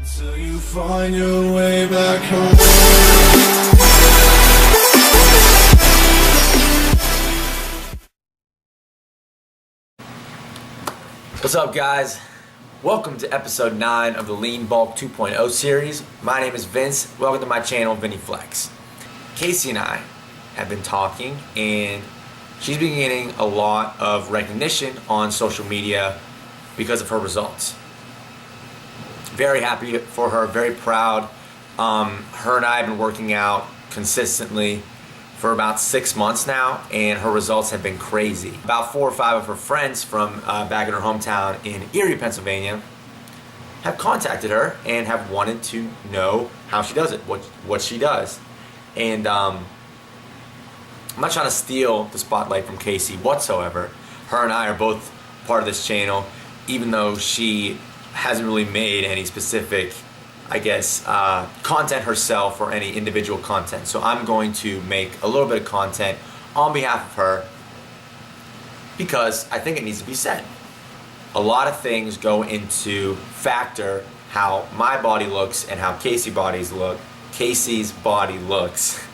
Till you find your way back home. What's up, guys? Welcome to episode 9 of the Lean Bulk 2.0 series. My name is Vince. Welcome to my channel, Vinny Flex. Casey and I have been talking, and she's been getting a lot of recognition on social media because of her results. Very happy for her, very proud. Her and I have been working out consistently for about 6 months now, and her results have been crazy. About 4 or 5 of her friends from back in her hometown in Erie, Pennsylvania, have contacted her and have wanted to know how she does it, what she does. And I'm not trying to steal the spotlight from Casey whatsoever. Her and I are both part of this channel, even though she hasn't really made any specific, content herself or any individual content. So I'm going to make a little bit of content on behalf of her because I think it needs to be said. A lot of things go into factor how my body looks and how Casey's body looks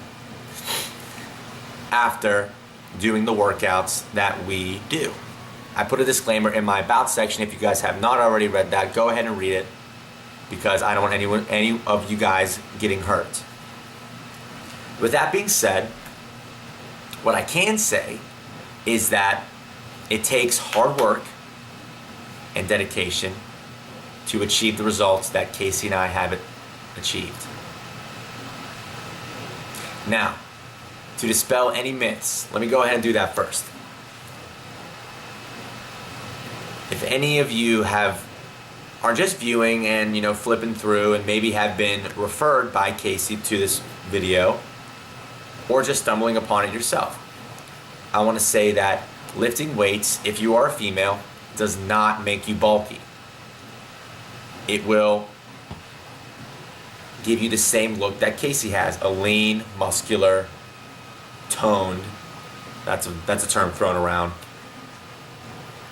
after doing the workouts that we do. I put a disclaimer in my about section. If you guys have not already read that, go ahead and read it, because I don't want any of you guys getting hurt. With that being said, what I can say is that it takes hard work and dedication to achieve the results that Casey and I have achieved. Now, to dispel any myths, let me go ahead and do that first. If any of you are just viewing and flipping through and maybe have been referred by Casey to this video, or just stumbling upon it yourself, I want to say that lifting weights, if you are a female, does not make you bulky. It will give you the same look that Casey has, a lean, muscular, toned, that's a term thrown around,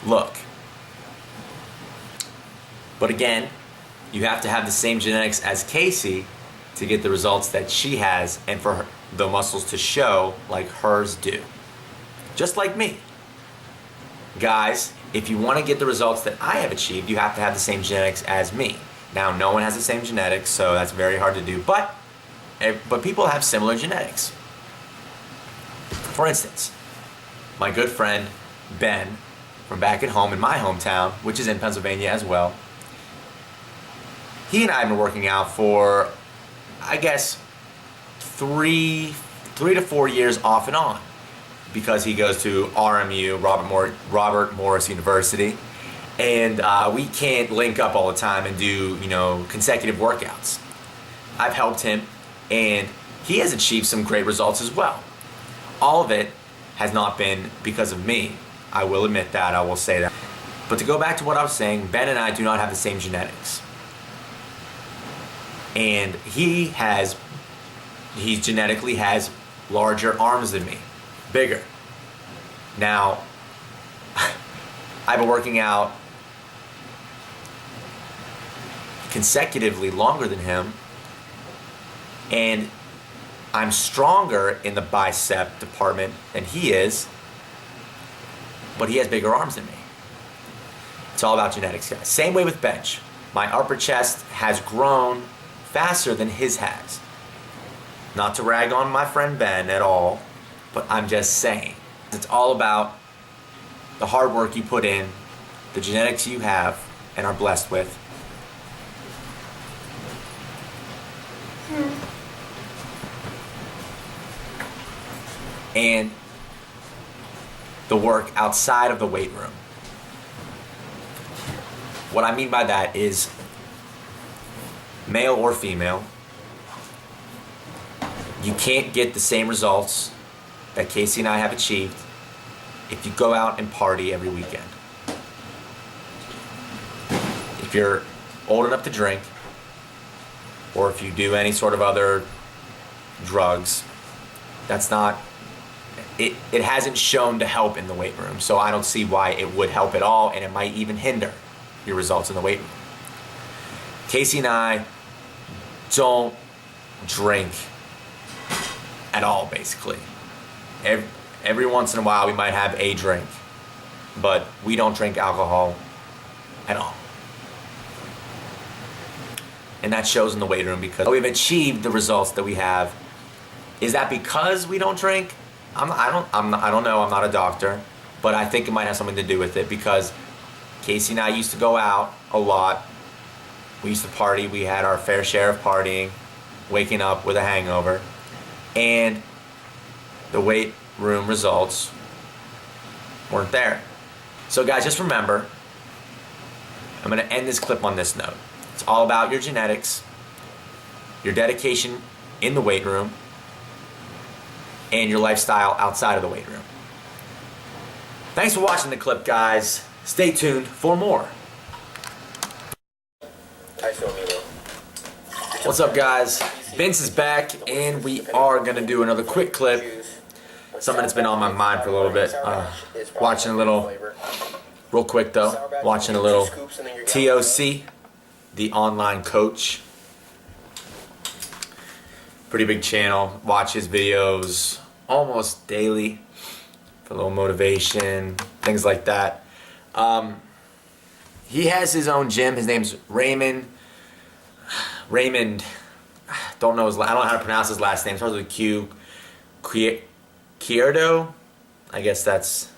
look. But again, you have to have the same genetics as Casey to get the results that she has, and for the muscles to show like hers do. Just like me. Guys, if you want to get the results that I have achieved, you have to have the same genetics as me. Now, no one has the same genetics, so that's very hard to do, but people have similar genetics. For instance, my good friend Ben from back at home in my hometown, which is in Pennsylvania as well, he and I have been working out for, 3 to 4 years off and on, because he goes to RMU, Robert Morris University, and we can't link up all the time and do consecutive workouts. I've helped him, and he has achieved some great results as well. All of it has not been because of me. I will admit that, I will say that. But to go back to what I was saying, Ben and I do not have the same genetics. And he genetically has larger arms than me, bigger. Now, I've been working out consecutively longer than him, and I'm stronger in the bicep department than he is, but he has bigger arms than me. It's all about genetics, guys. Same way with bench. My upper chest has grown faster than his has. Not to rag on my friend Ben at all, but I'm just saying. It's all about the hard work you put in, the genetics you have and are blessed with. And the work outside of the weight room. What I mean by that is, male or female, you can't get the same results that Casey and I have achieved if you go out and party every weekend. If you're old enough to drink, or if you do any sort of other drugs, that's not, it hasn't shown to help in the weight room, so I don't see why it would help at all, and it might even hinder your results in the weight room. Casey and I don't drink at all, basically. Every once in a while we might have a drink, but we don't drink alcohol at all. And that shows in the weight room because we've achieved the results that we have. Is that because we don't drink? I don't know. I'm not a doctor, but I think it might have something to do with it because Casey and I used to go out a lot. We used to party. We had our fair share of partying, waking up with a hangover, and the weight room results weren't there. So guys, just remember, I'm going to end this clip on this note. It's all about your genetics, your dedication in the weight room, and your lifestyle outside of the weight room. Thanks for watching the clip, guys. Stay tuned for more. What's up, guys? Vince is back, and we are going to do another quick clip. Something that's been on my mind for a little bit. Watching a little, real quick though, watching a little TOC, the online coach. Pretty big channel. Watch his videos almost daily for a little motivation, things like that. He has his own gym. His name's Raymond. Don't know I don't know how to pronounce his last name. It starts with a Q. Kierdo. I guess that's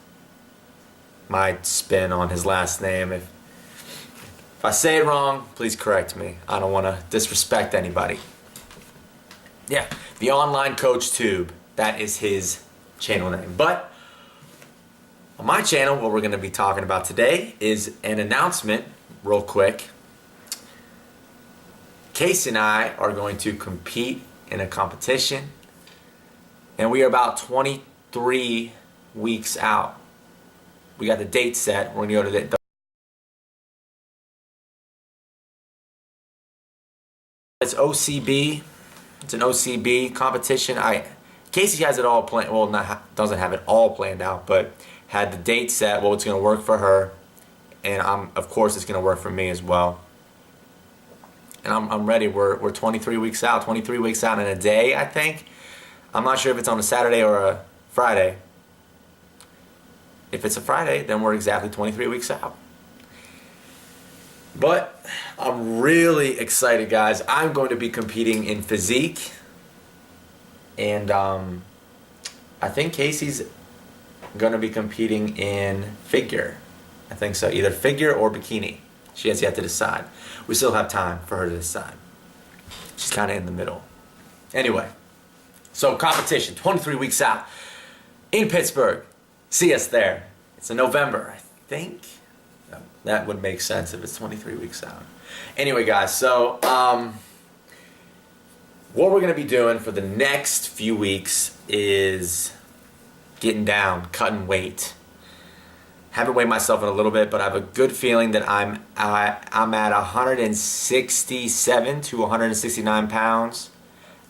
my spin on his last name. If I say it wrong, please correct me. I don't want to disrespect anybody. Yeah, the online coach tube. That is his channel name. But on my channel, what we're going to be talking about today is an announcement, real quick. Casey and I are going to compete in a competition, and we are about 23 weeks out. We got the date set. We're going to go to the it's OCB. It's an OCB competition. Casey has it all planned. Well, doesn't have it all planned out, but had the date set. Well, it's going to work for her, and of course it's going to work for me as well. And I'm ready. We're 23 weeks out. 23 weeks out in a day, I think. I'm not sure if it's on a Saturday or a Friday. If it's a Friday, then we're exactly 23 weeks out. But I'm really excited, guys. I'm going to be competing in Physiq. And I think Casey's going to be competing in figure. I think so. Either figure or bikini. She has yet to decide. We still have time for her to decide. She's kind of in the middle. Anyway, so competition, 23 weeks out in Pittsburgh. See us there. It's in November, I think. That would make sense if it's 23 weeks out. Anyway, guys, so what we're going to be doing for the next few weeks is getting down, cutting weight. Haven't weighed myself in a little bit, but I have a good feeling that I'm at 167 to 169 pounds.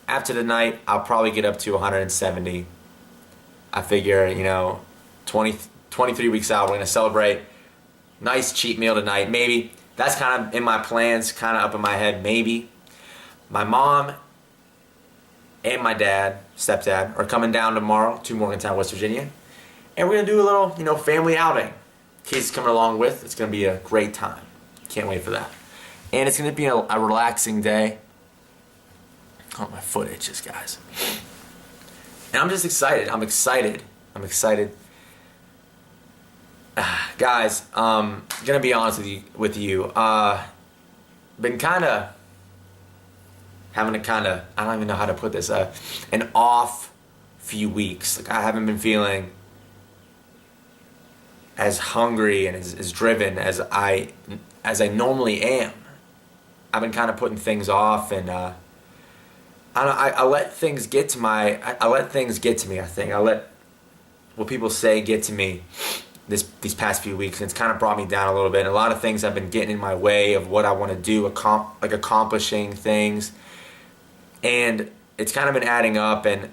After the night, I'll probably get up to 170. I figure, 23 weeks out, we're going to celebrate. Nice cheat meal tonight, maybe. That's kind of in my plans, kind of up in my head, maybe. My mom and my dad, stepdad, are coming down tomorrow to Morgantown, West Virginia. And we're going to do a little, family outing. Casey's coming along with. It's going to be a great time. Can't wait for that. And it's going to be a relaxing day. Oh, my foot itches, guys. And I'm just excited. I'm excited. Guys, going to be honest with you. Been kind of having I don't even know how to put this, an off few weeks. Like, I haven't been feeling as hungry and as driven as I normally am. I've been kind of putting things off, and I let things get to I let things get to me. I think I let what people say get to me these past few weeks, and it's kind of brought me down a little bit. And a lot of things have been getting in my way of what I want to do, accomplishing things, and it's kind of been adding up. And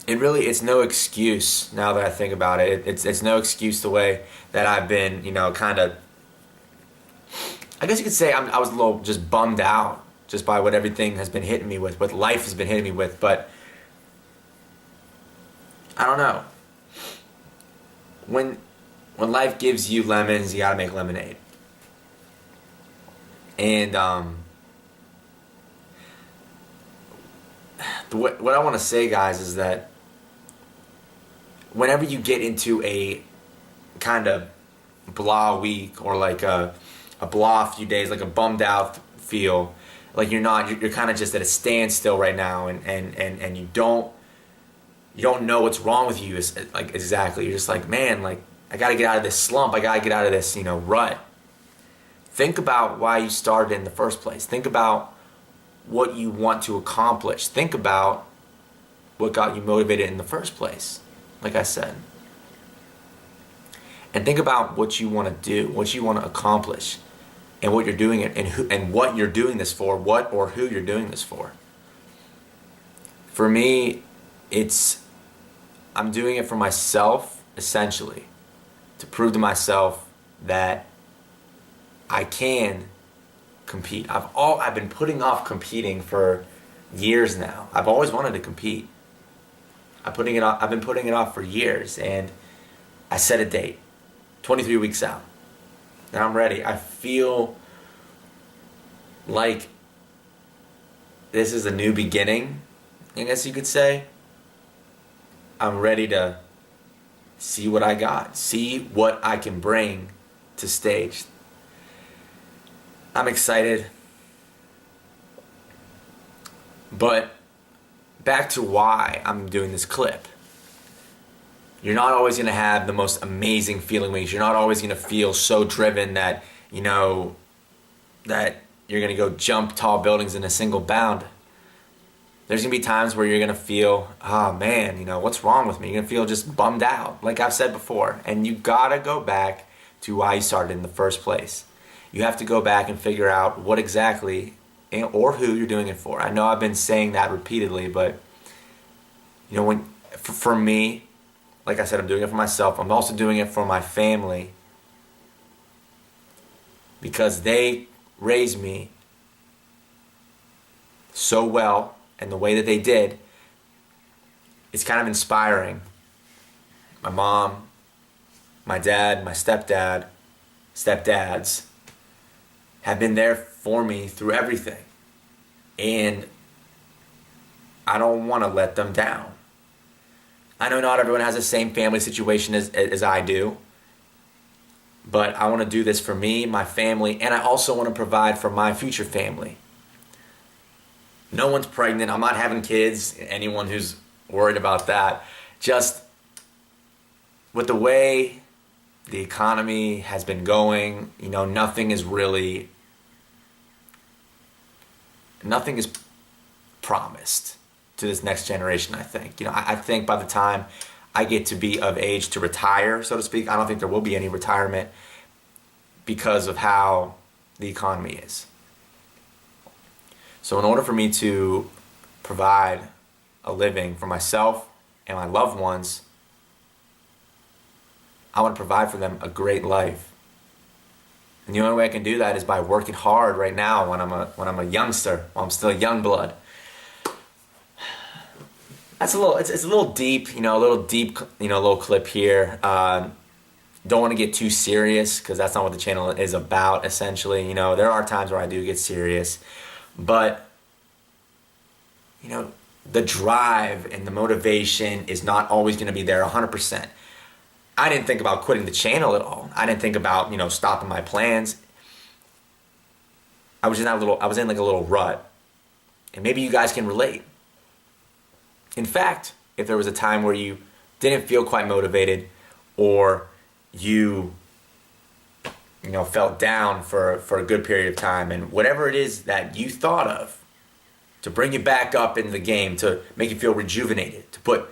it's no excuse now that I think about it. It's no excuse the way that I've been, kind of I guess you could say I was a little just bummed out just by what everything has been hitting me with, what life has been hitting me with, but I don't know. When life gives you lemons, you gotta make lemonade. And what I want to say, guys, is that whenever you get into a kind of blah week, or like a blah few days, like a bummed out feel, like you're kind of just at a standstill right now, and you don't know what's wrong with you. Like, exactly, you're just like, man, like, I gotta get out of this slump, I gotta get out of this, rut. Think about why you started in the first place. Think about what you want to accomplish. Think about what got you motivated in the first place, like I said. And think about what you want to do, what you want to accomplish, and what you're doing it, and what you're doing this for, what or who you're doing this for. For me, I'm doing it for myself, essentially, to prove to myself that I can compete. I've been putting off competing for years now. I've always wanted to compete. I've been putting it off for years, and I set a date, 23 weeks out. And I'm ready. I feel like this is a new beginning, I guess you could say. I'm ready to see what I got, see what I can bring to stage. I'm excited. But back to why I'm doing this clip. You're not always going to have the most amazing feeling weeks. You're not always going to feel so driven that, that you're going to go jump tall buildings in a single bound. There's going to be times where you're going to feel, oh man, what's wrong with me? You're going to feel just bummed out, like I've said before. And you got to go back to why you started in the first place. You have to go back and figure out what exactly or who you're doing it for. I know I've been saying that repeatedly, but for me, like I said, I'm doing it for myself. I'm also doing it for my family, because they raised me so well, and the way that they did, it's kind of inspiring. My mom, my dad, my stepdads have been there for me through everything. And I don't want to let them down. I know not everyone has the same family situation as I do, but I want to do this for me, my family, and I also want to provide for my future family. No one's pregnant. I'm not having kids. Anyone who's worried about that. Just with the way the economy has been going, nothing is promised to this next generation, I think. I think by the time I get to be of age to retire, so to speak, I don't think there will be any retirement because of how the economy is. So in order for me to provide a living for myself and my loved ones, I want to provide for them a great life. And the only way I can do that is by working hard right now when I'm a youngster, while I'm still a young blood. It's a little deep, little clip here. Don't want to get too serious, because that's not what the channel is about, essentially. There are times where I do get serious, but the drive and the motivation is not always going to be there 100%. I didn't think about quitting the channel at all. I didn't think about, stopping my plans. I was in like a little rut. And maybe you guys can relate. In fact, if there was a time where you didn't feel quite motivated, or you felt down for a good period of time, and whatever it is that you thought of to bring you back up into the game, to make you feel rejuvenated, to put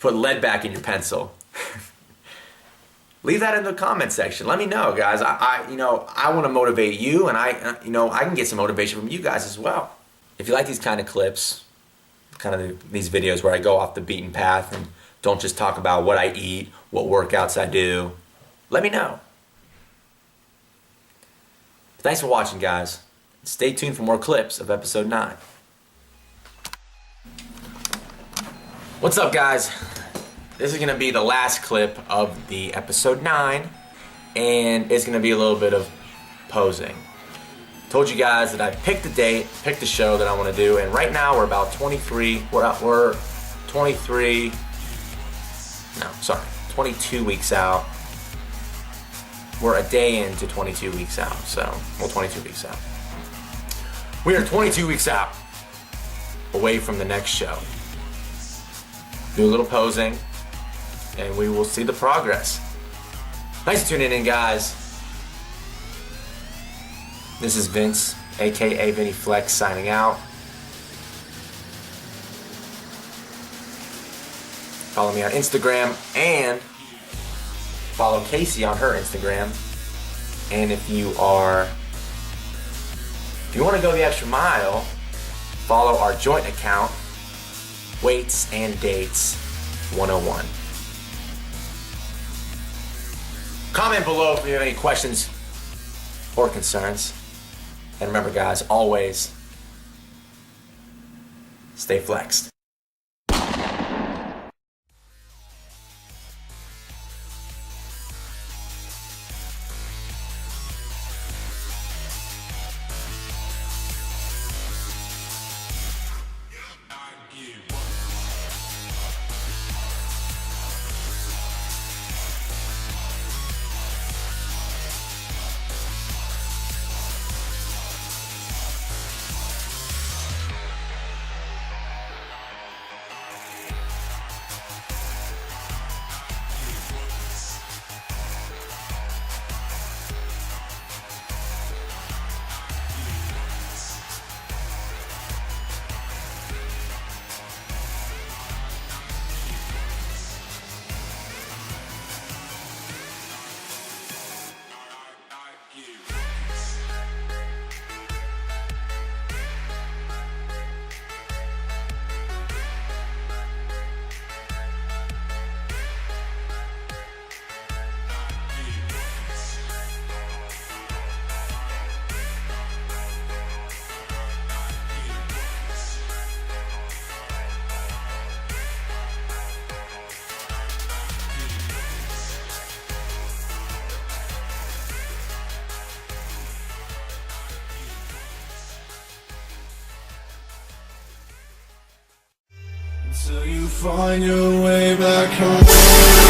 lead back in your pencil, leave that in the comment section. Let me know, guys. I want to motivate you, and I can get some motivation from you guys as well. If you like these kind of clips, these videos where I go off the beaten path and don't just talk about what I eat, what workouts I do, let me know. Thanks for watching, guys. Stay tuned for more clips of episode 9. What's up, guys? This is going to be the last clip of the episode 9, and it's going to be a little bit of posing. Told you guys that I picked the date, picked the show that I want to do, and right now we're about 22 weeks out. We're a day into 22 weeks out, 22 weeks out. We are 22 weeks out away from the next show. Do a little posing, and we will see the progress. Thanks for tuning in, guys. This is Vince, aka Vinny Flex, signing out. Follow me on Instagram and follow Casey on her Instagram. And if you want to go the extra mile, follow our joint account, Weights and Dates 101. Comment below if you have any questions or concerns. And remember, guys, always stay flexed. Till you find your way back home.